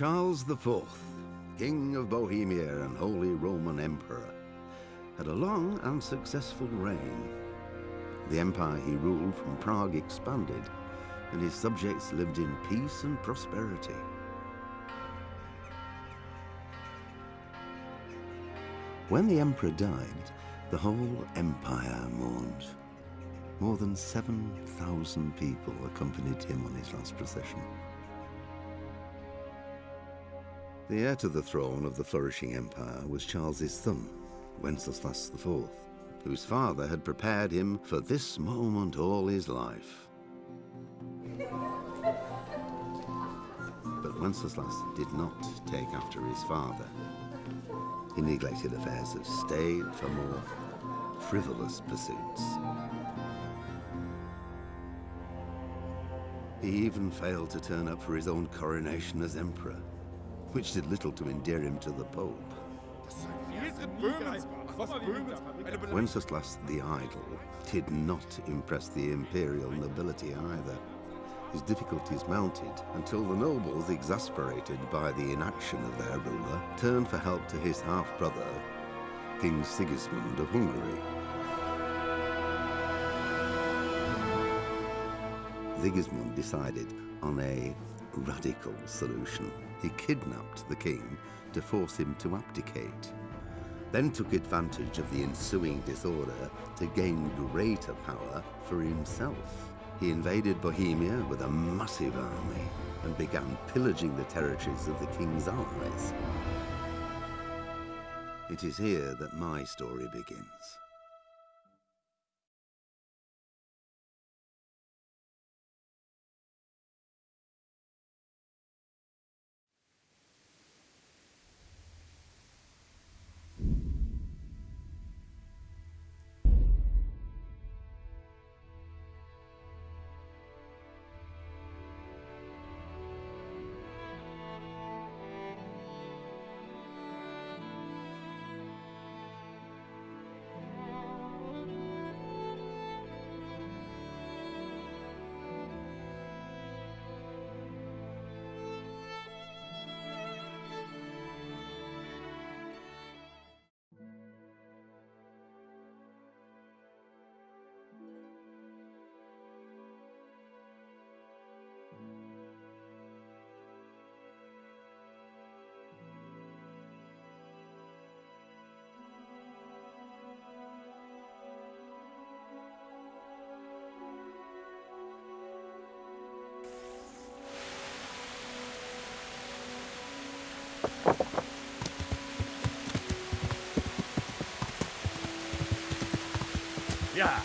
Charles IV, King of Bohemia and Holy Roman Emperor, had a long and successful reign. The empire he ruled from Prague expanded, and his subjects lived in peace and prosperity. When the emperor died, the whole empire mourned. More than 7,000 people accompanied him on his last procession. The heir to the throne of the flourishing empire was Charles's son, Wenceslas IV, whose father had prepared him for this moment all his life. But Wenceslas did not take after his father. He neglected affairs of state for more frivolous pursuits. He even failed to turn up for his own coronation as emperor, which did little to endear him to the Pope. Wenceslas the Idle did not impress the imperial nobility either. His difficulties mounted until the nobles, exasperated by the inaction of their ruler, turned for help to his half-brother, King Sigismund of Hungary. Sigismund decided on a radical solution. He kidnapped the king to force him to abdicate, then took advantage of the ensuing disorder to gain greater power for himself. He invaded Bohemia with a massive army and began pillaging the territories of the king's allies. It is here that my story begins. Ja.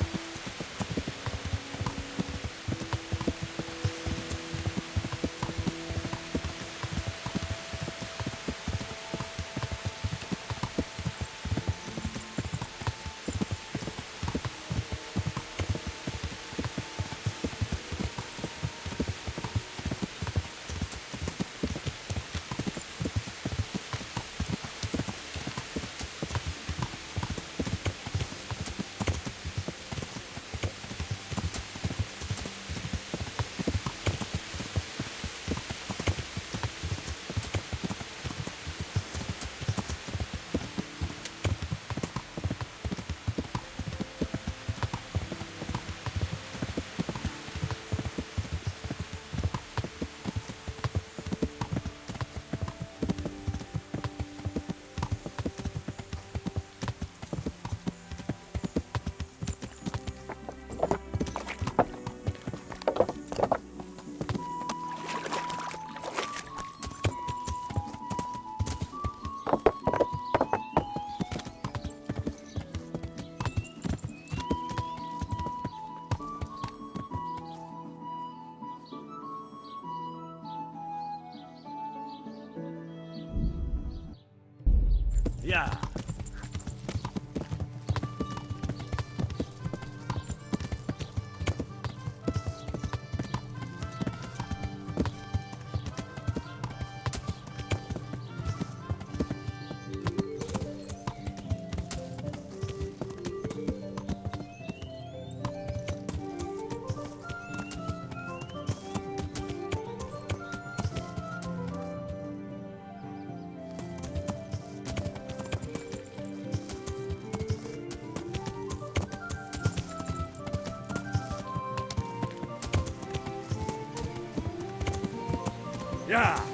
Ja. Yeah.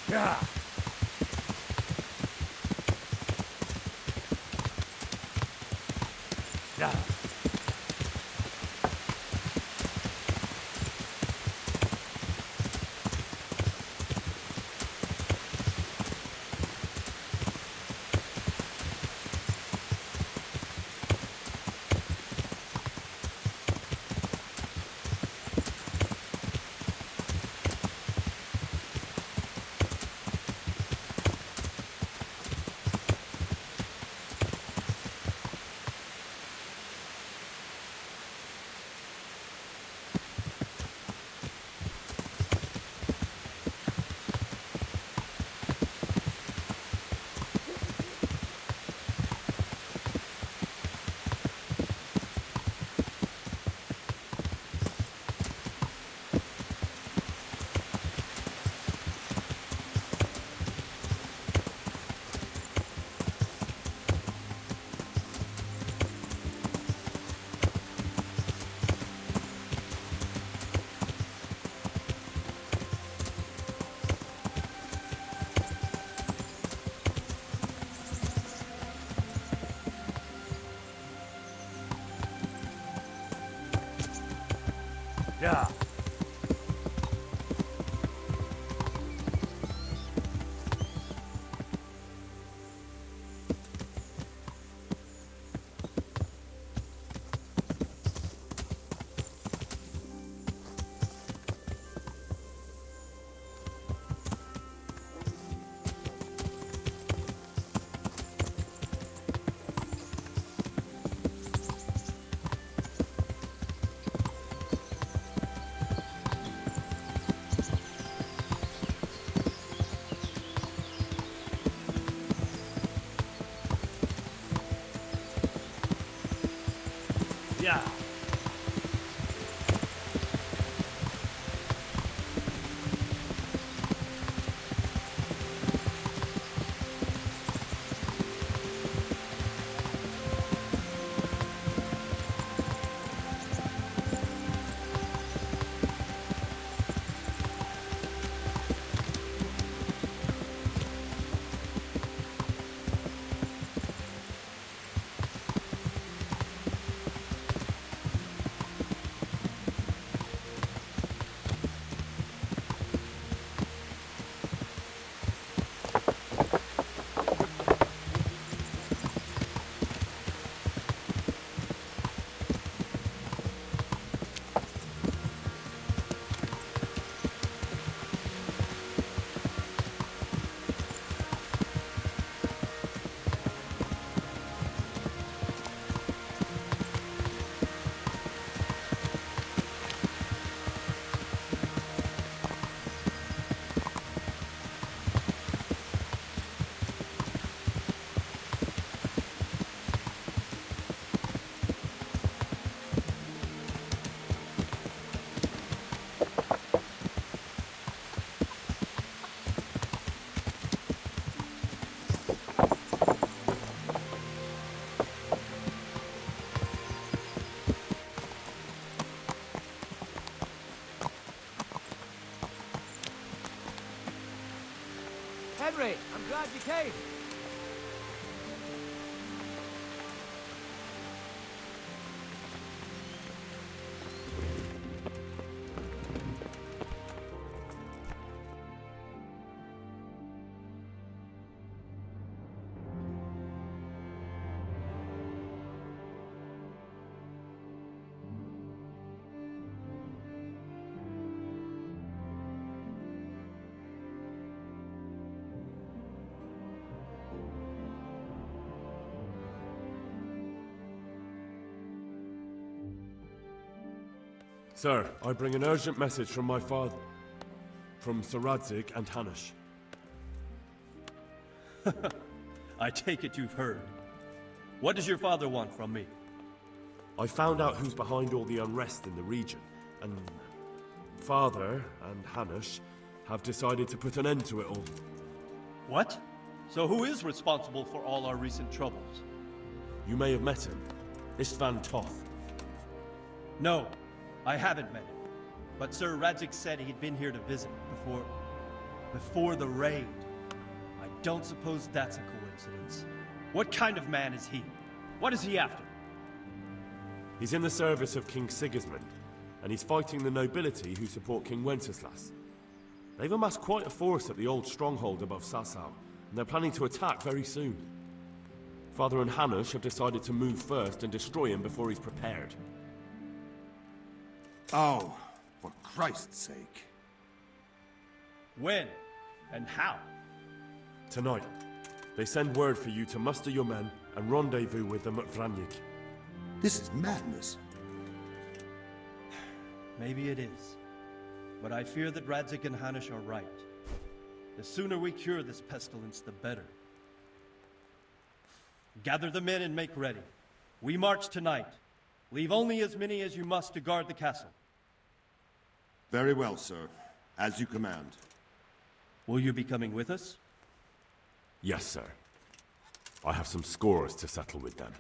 Yeah. Yeah. Yeah. Yeah. Henry, I'm glad you came. Sir, I bring an urgent message from my father. From Sir Radzig and Hanush. I take it you've heard. What does your father want from me? I found out who's behind all the unrest in the region, and Father and Hanush have decided to put an end to it all. What? So who is responsible for all our recent troubles? You may have met him, Istvan Toth. No, I haven't met him. But Sir Radzig said he'd been here to visit before the raid. I don't suppose that's a coincidence. What kind of man is he? What is he after? He's in the service of King Sigismund, and he's fighting the nobility who support King Wenceslas. They've amassed quite a force at the old stronghold above Sasau, and they're planning to attack very soon. Father and Hanush have decided to move first and destroy him before he's prepared. Oh, for Christ's sake. When? And how? Tonight, they send word for you to muster your men and rendezvous with them at Vranik. This is madness. Maybe it is. But I fear that Radzig and Hanush are right. The sooner we cure this pestilence, the better. Gather the men and make ready. We march tonight. Leave only as many as you must to guard the castle. Very well, sir. As you command. Will you be coming with us? Yes, sir. I have some scores to settle with them.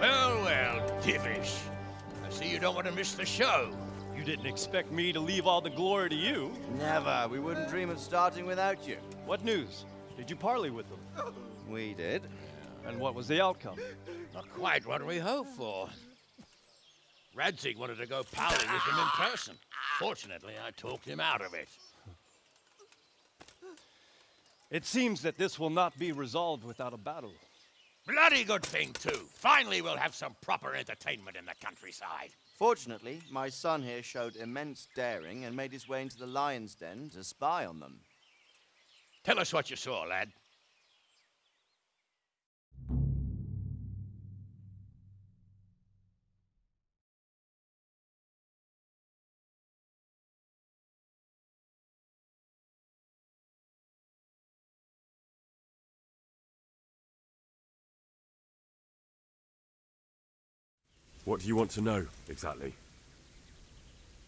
Well, Divish. I see you don't want to miss the show. You didn't expect me to leave all the glory to you. Never. We wouldn't dream of starting without you. What news? Did you parley with them? We did. And what was the outcome? Not quite what we hoped for. Radzig wanted to go parley with him in person. Fortunately, I talked him out of it. It seems that this will not be resolved without a battle. Bloody good thing, too. Finally, we'll have some proper entertainment in the countryside. Fortunately, my son here showed immense daring and made his way into the lion's den to spy on them. Tell us what you saw, lad. What do you want to know, exactly?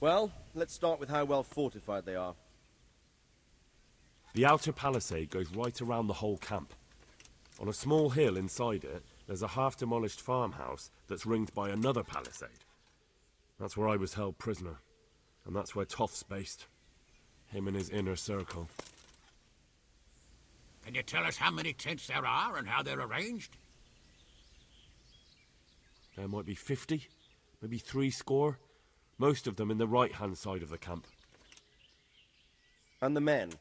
Well, let's start with how well fortified they are. The outer palisade goes right around the whole camp. On a small hill inside it, there's a half-demolished farmhouse that's ringed by another palisade. That's where I was held prisoner, and that's where Toth's based. Him and his inner circle. Can you tell us how many tents there are and how they're arranged? There might be 50, maybe 70. Most of them in the right-hand side of the camp. And the men?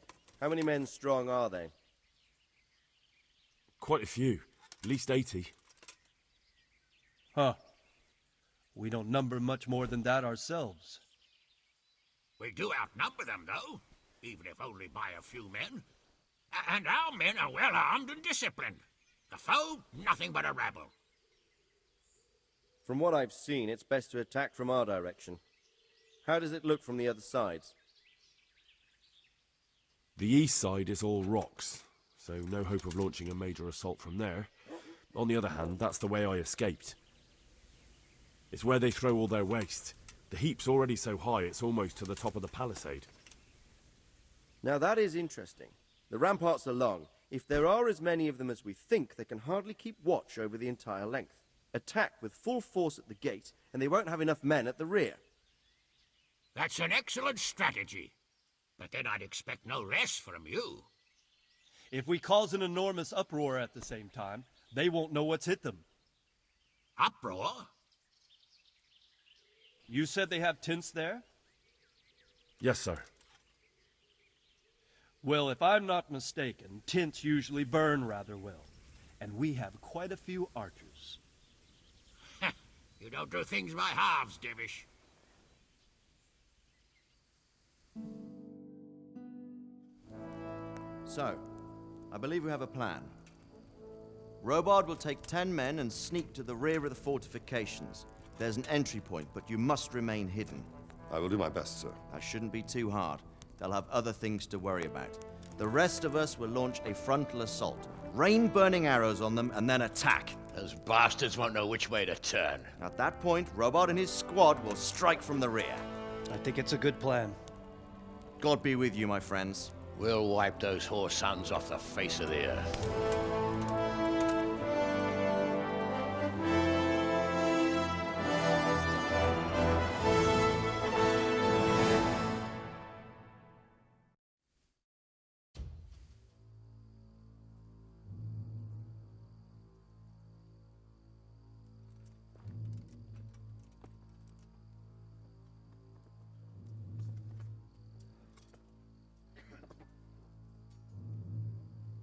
How many men strong are they? Quite a few, at least 80. Huh. We don't number much more than that ourselves. We do outnumber them, though, even if only by a few men. And our men are well armed and disciplined. The foe, nothing but a rabble. From what I've seen, it's best to attack from our direction. How does it look from the other sides? The east side is all rocks, so no hope of launching a major assault from there. On the other hand, that's the way I escaped. It's where they throw all their waste. The heap's already so high it's almost to the top of the palisade. Now that is interesting. The ramparts are long. If there are as many of them as we think, they can hardly keep watch over the entire length. Attack with full force at the gate, and they won't have enough men at the rear. That's an excellent strategy. But then I'd expect no less from you. If we cause an enormous uproar at the same time, they won't know what's hit them. Uproar? You said they have tents there? Yes, sir. Well, if I'm not mistaken, tents usually burn rather well. And we have quite a few archers. You don't do things by halves, Divish. So, I believe we have a plan. Robard will take 10 men and sneak to the rear of the fortifications. There's an entry point, but you must remain hidden. I will do my best, sir. That shouldn't be too hard. They'll have other things to worry about. The rest of us will launch a frontal assault. Rain burning arrows on them and then attack. Those bastards won't know which way to turn. At that point, Robard and his squad will strike from the rear. I think it's a good plan. God be with you, my friends. We'll wipe those whore sons off the face of the earth.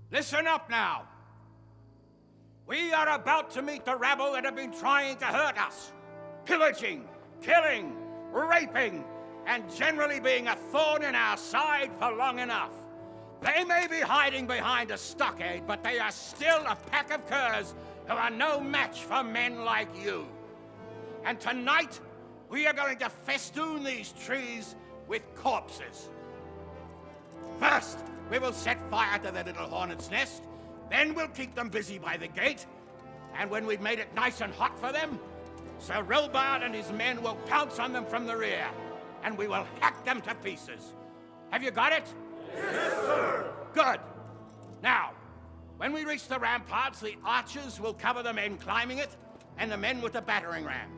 Listen up now. We are about to meet the rabble that have been trying to hurt us. Pillaging, killing, raping, and generally being a thorn in our side for long enough. They may be hiding behind a stockade, but they are still a pack of curs who are no match for men like you. And tonight, we are going to festoon these trees with corpses. First, we will set fire to their little hornet's nest. Then we'll keep them busy by the gate. And when we've made it nice and hot for them, Sir Robard and his men will pounce on them from the rear. And we will hack them to pieces. Have you got it? Yes, sir! Good. Now, when we reach the ramparts, the archers will cover the men climbing it, and the men with the battering ram.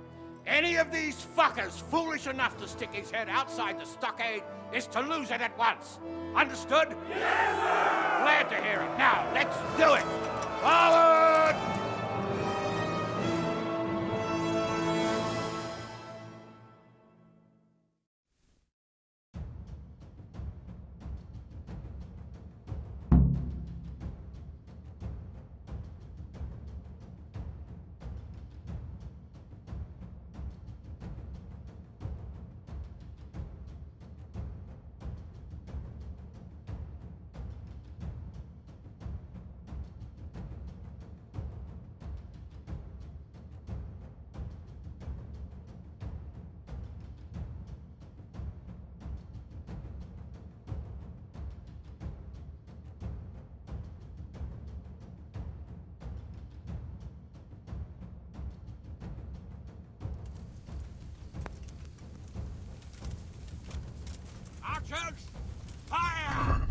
Any of these fuckers foolish enough to stick his head outside the stockade is to lose it at once. Understood? Yes, sir! Glad to hear it. Now, let's do it! Forward! Archers, fire!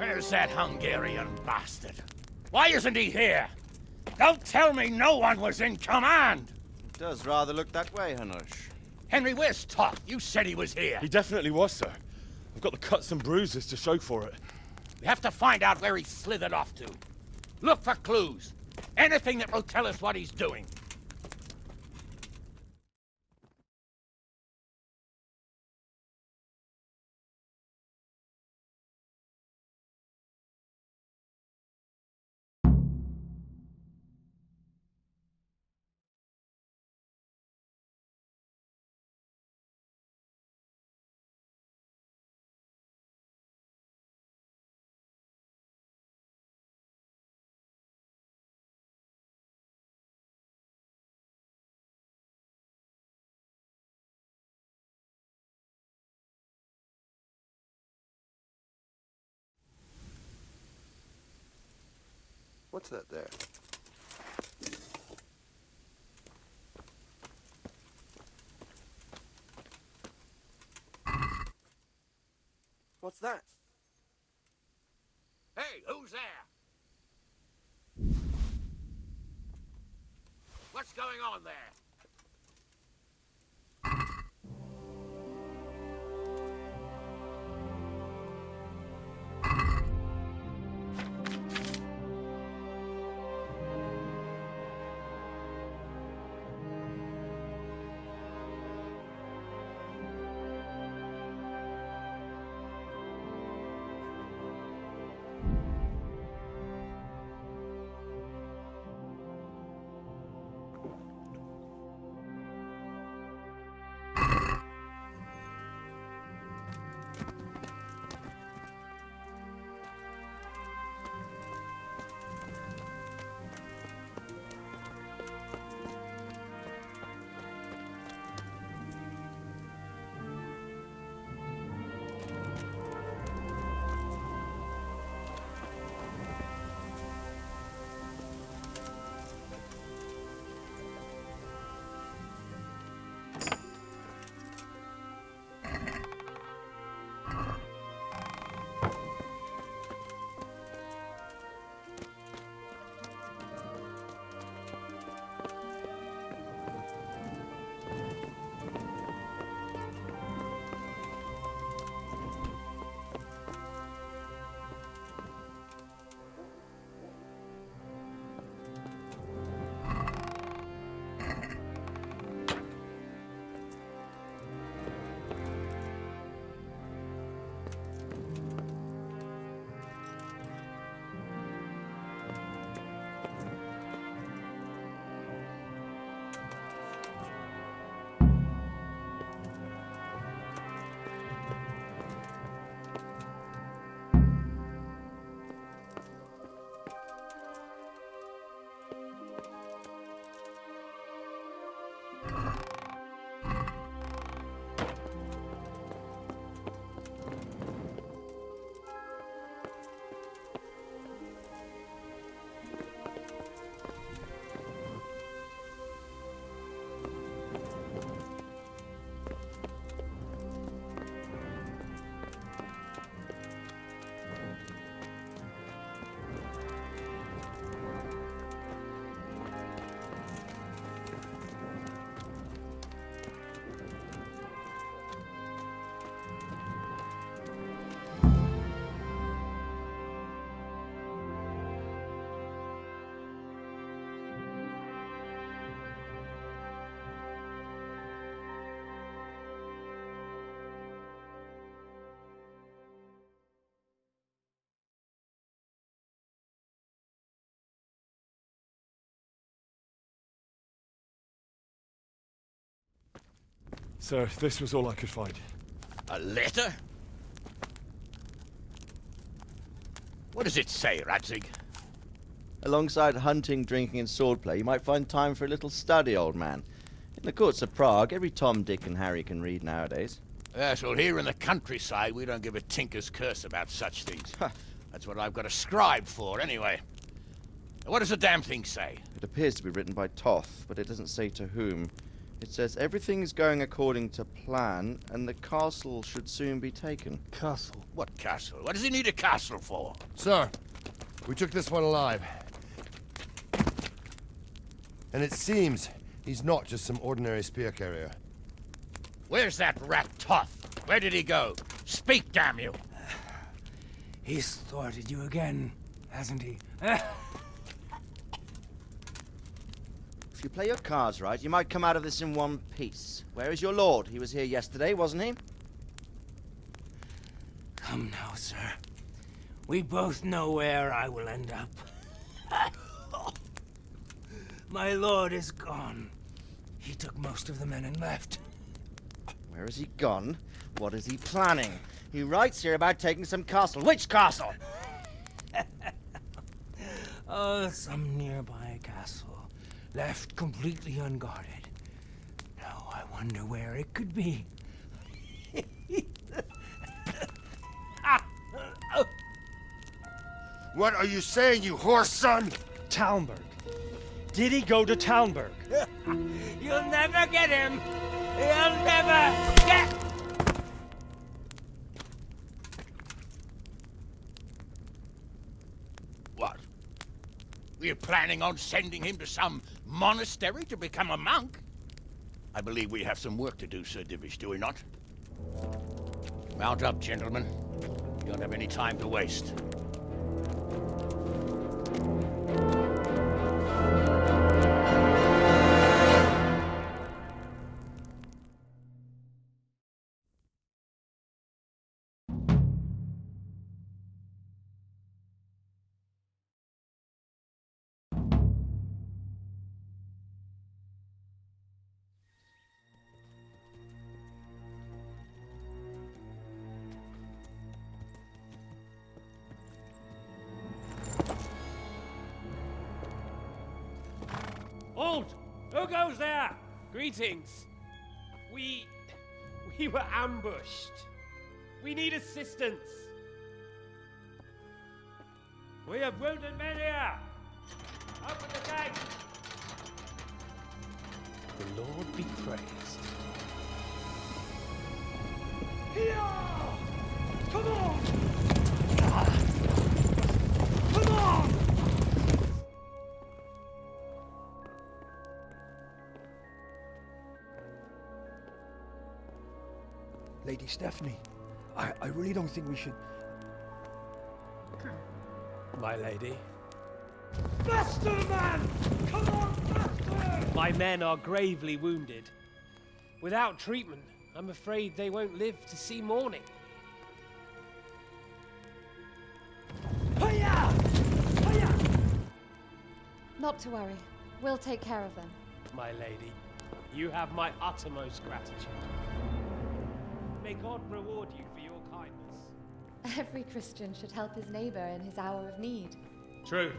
Where's that Hungarian bastard? Why isn't he here? Don't tell me no one was in command! It does rather look that way, Hanush. Henry, where's Toth? You said he was here. He definitely was, sir. I've got the cuts and bruises to show for it. We have to find out where he slithered off to. Look for clues. Anything that will tell us what he's doing. What's that there? What's that? Hey, who's there? What's going on there? Sir, this was all I could find. A letter? What does it say, Radzig? Alongside hunting, drinking, and swordplay, you might find time for a little study, old man. In the courts of Prague, every Tom, Dick, and Harry can read nowadays. Yes, well, here in the countryside, we don't give a tinker's curse about such things. That's what I've got a scribe for, anyway. What does the damn thing say? It appears to be written by Toth, but it doesn't say to whom. It says everything's going according to plan, and the castle should soon be taken. Castle. What castle? What does he need a castle for? Sir, we took this one alive. And it seems he's not just some ordinary spear carrier. Where's that rat Toth? Where did he go? Speak, damn you! He's thwarted you again, hasn't he? If you play your cards right, you might come out of this in one piece. Where is your lord? He was here yesterday, wasn't he? Come now, sir. We both know where I will end up. My lord is gone. He took most of the men and left. Where has he gone? What is he planning? He writes here about taking some castle. Which castle? Oh, some nearby castle. Left completely unguarded. Now I wonder where it could be. What are you saying, you horse son? Talmberg. Did he go to Talmberg? You'll never get him! You'll never get... What? We're planning on sending him to some monastery to become a monk? I believe we have some work to do, Sir Divish, do we not? Mount up, gentlemen. We don't have any time to waste. Halt! Who goes there? Greetings. We were ambushed. We need assistance. We have wounded men here. Open the gate. The Lord be praised. Here! Come on! Come on! Lady Stephanie, I really don't think we should... My lady. Faster, man! Come on, faster! My men are gravely wounded. Without treatment, I'm afraid they won't live to see morning. Hiya! Hiya! Not to worry. We'll take care of them. My lady, you have my uttermost gratitude. May God reward you for your kindness. Every Christian should help his neighbor in his hour of need. True.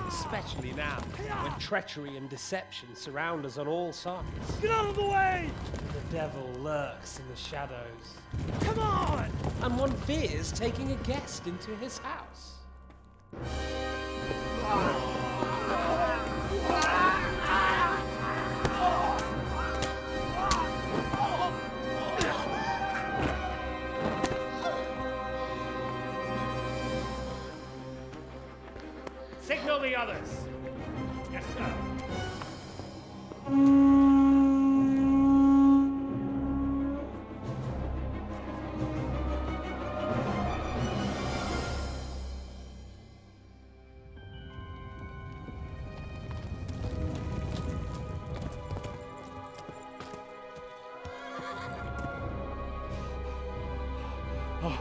Especially now, when treachery and deception surround us on all sides. Get out of the way! The devil lurks in the shadows. Come on! And one fears taking a guest into his house. Signal the others. Yes, sir. Oh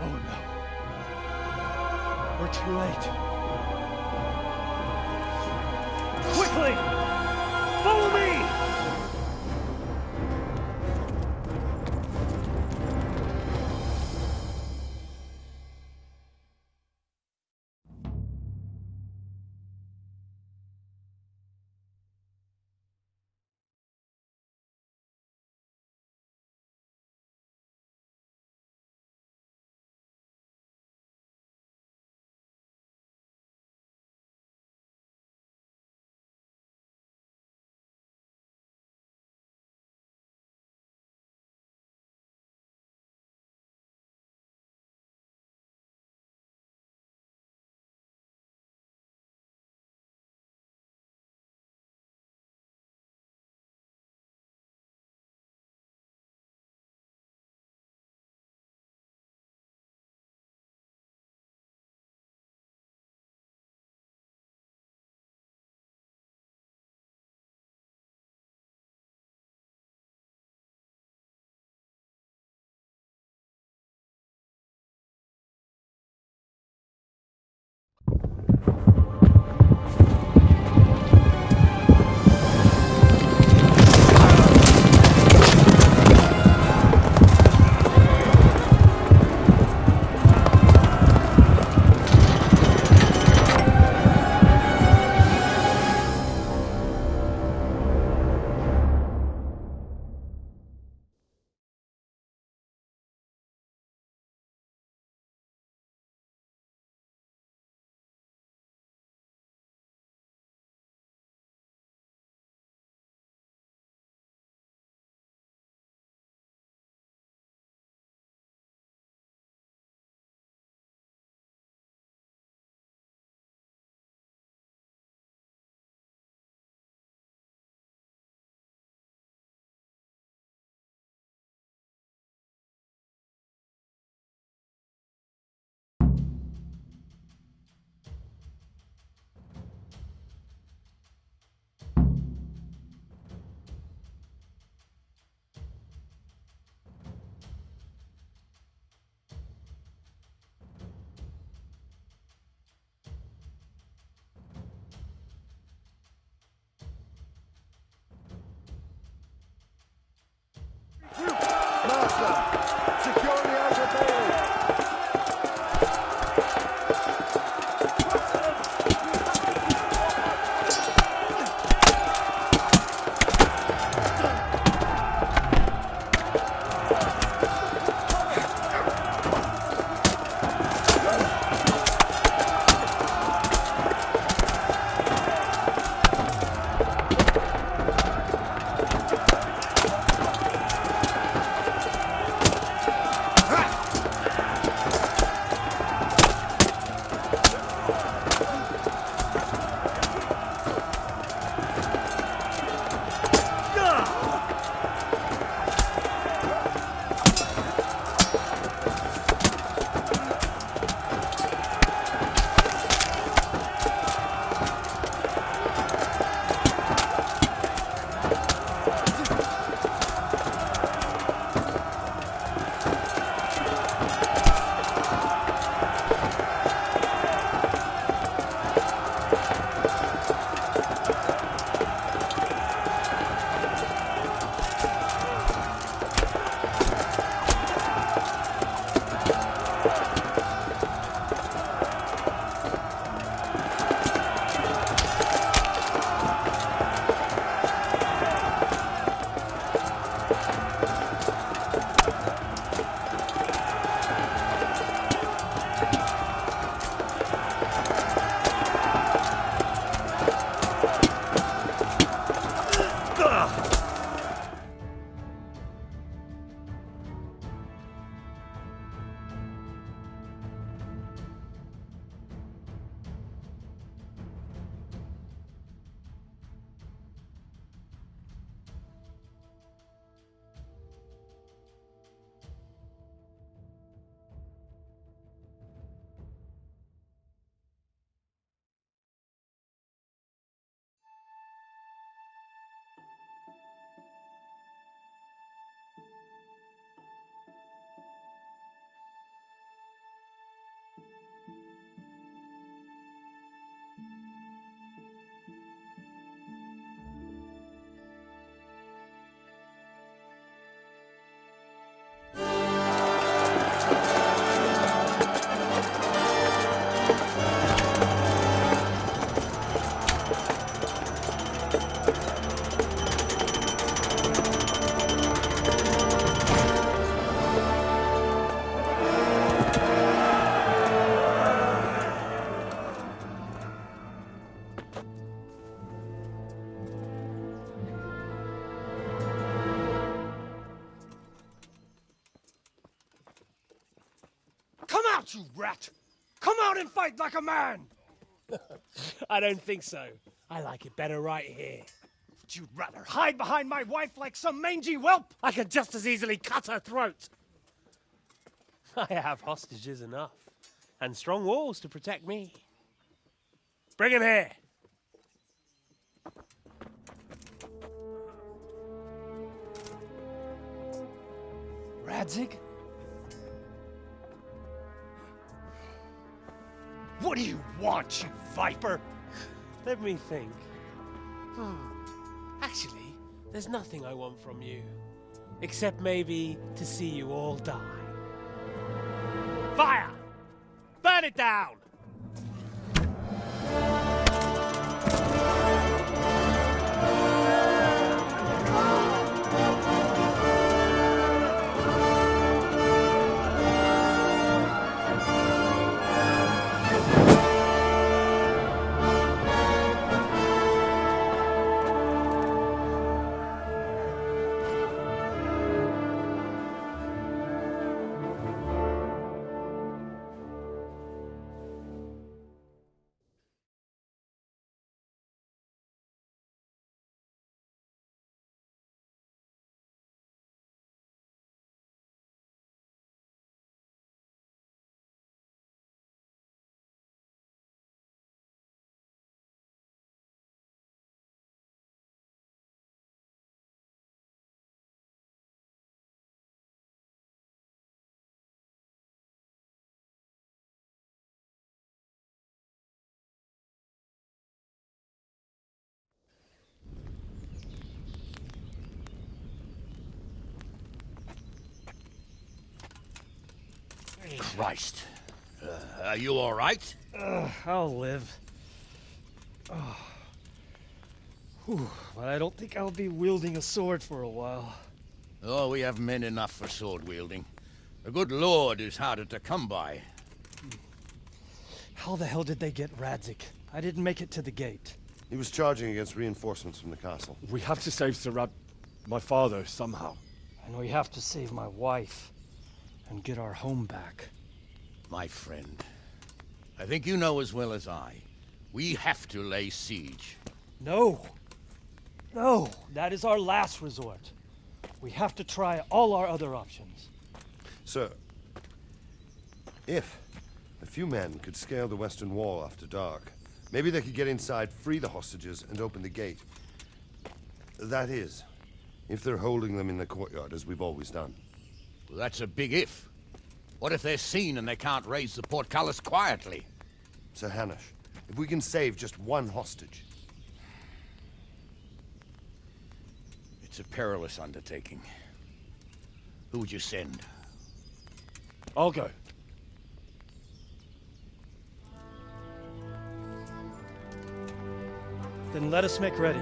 no. We're too late. Quickly! Follow me! Secure the outer bailey! You rat! Come out and fight like a man! I don't think so. I like it better right here. Would you rather hide behind my wife like some mangy whelp? I could just as easily cut her throat. I have hostages enough, and strong walls to protect me. Bring him here. Radzig? What do you want, you viper? Let me think. Actually, there's nothing I want from you. Except maybe to see you all die. Fire! Burn it down! Christ. Are you all right? I'll live. But I don't think I'll be wielding a sword for a while. Oh, we have men enough for sword wielding. The good Lord is harder to come by. How the hell did they get Radzik? I didn't make it to the gate. He was charging against reinforcements from the castle. We have to save my father, somehow. And we have to save my wife and get our home back. My friend, I think you know as well as I. We have to lay siege. No! No! That is our last resort. We have to try all our other options. Sir, if a few men could scale the western wall after dark, maybe they could get inside, free the hostages, and open the gate. That is, if they're holding them in the courtyard, as we've always done. Well, that's a big if. What if they're seen and they can't raise the portcullis quietly? Sir Hanush, if we can save just one hostage... It's a perilous undertaking. Who would you send? I'll go. Then let us make ready.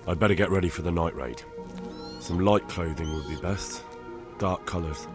I'd better get ready for the night raid. Some light clothing would be best. Dark colours.